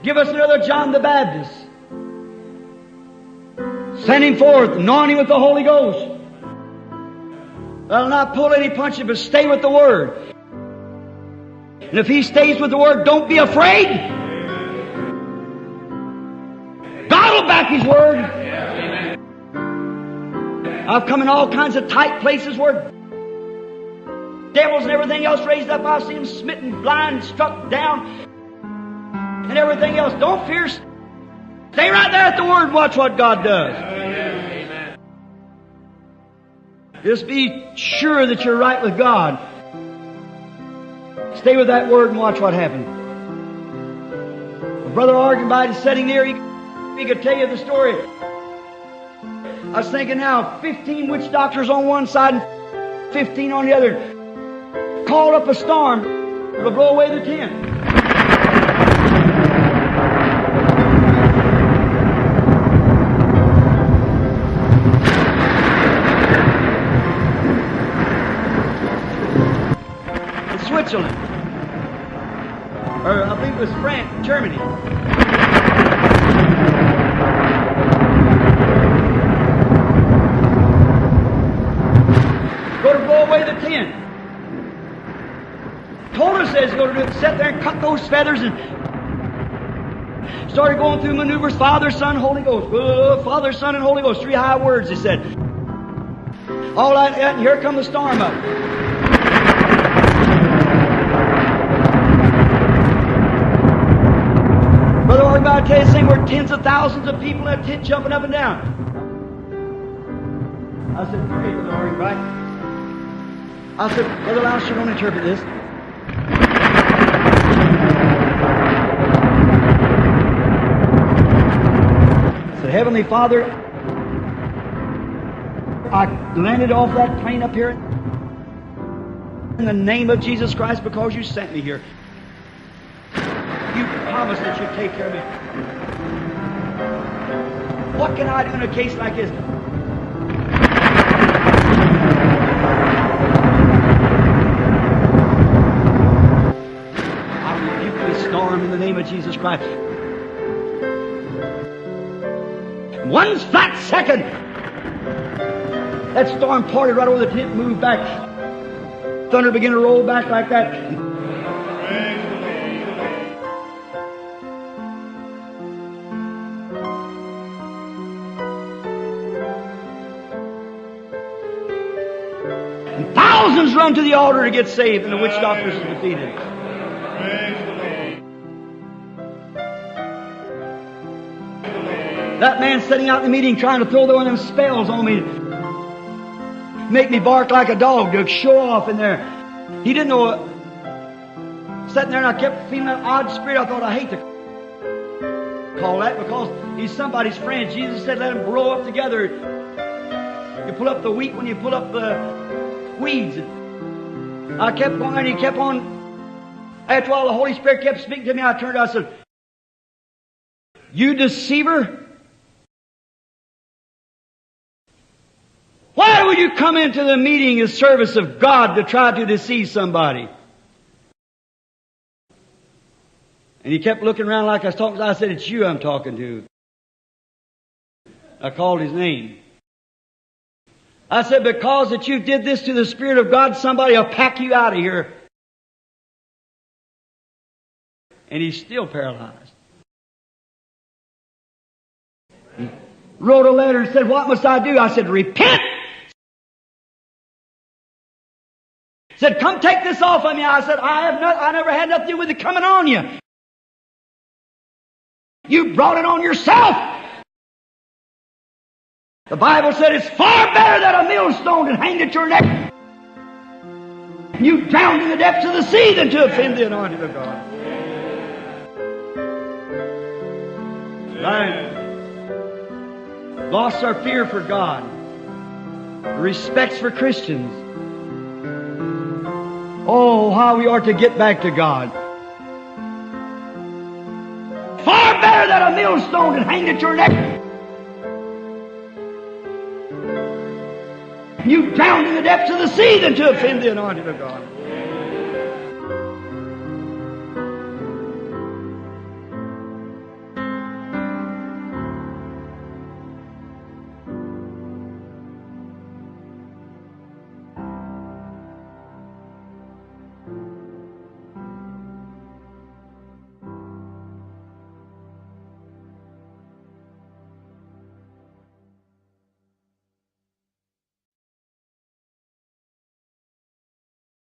Give us another John the Baptist. Send him forth, anoint him with the Holy Ghost. I'll not pull any punches, but stay with the Word. And if he stays with the Word, don't be afraid. God will back His Word. I've come in all kinds of tight places where devils and everything else raised up. I've seen them smitten, blind, struck down, and everything else. Don't fear. Stay right there at the Word and watch what God does. Amen. Just be sure that you're right with God. Stay with that Word and watch what happens. Brother Argenbite is sitting there. He could tell you the story. I was thinking now, 15 witch doctors on one side and 15 on the other. Called up a storm to blow away the tent. In Switzerland. Or I think it was France, Germany. Go to blow away the tent. Told us that he's going to do it. Sit there and cut those feathers and started going through maneuvers. Father, Son, Holy Ghost. Father, Son, and Holy Ghost. 3 high words, he said. All like that, and here come the storm up. Brother Organ, I tell you, saying we're tens of thousands of people in that tent jumping up and down. I said, forget Brother Organ, right? I said, Brother Louser, don't interpret this. I said, Heavenly Father, I landed off that plane up here in the name of Jesus Christ because you sent me here. You promised that you'd take care of me. What can I do in a case like this? Storm in the name of Jesus Christ. One flat second, that storm parted right over the tent, moved back. Thunder began to roll back like that. And thousands run to the altar to get saved, and the witch doctors are defeated. That man sitting out in the meeting trying to throw one of them spells on me, make me bark like a dog to show off in there. He didn't know it. Sitting there and I kept feeling that odd spirit. I thought, I hate to call that because he's somebody's friend. Jesus said, let them grow up together. You pull up the wheat when you pull up the weeds. I kept going and he kept on. After all, the Holy Spirit kept speaking to me. I turned, I said, you deceiver. Why would you come into the meeting and service of God to try to deceive somebody? And he kept looking around like I was talking. I said, it's you I'm talking to. I called his name. I said, because that you did this to the Spirit of God, somebody will pack you out of here. And he's still paralyzed. He wrote a letter and said, what must I do? I said, repent! Said, come take this off of me. I said, I never had nothing to do with it coming on you. You brought it on yourself. The Bible said it's far better that a millstone than hanged at your neck. You drowned in the depths of the sea than to offend the anointing of God. Right. Lost our fear for God, respects for Christians. Oh, how we are to get back to God. Far better than a millstone and hanged at your neck. You drowned in the depths of the sea than to offend the anointing of God.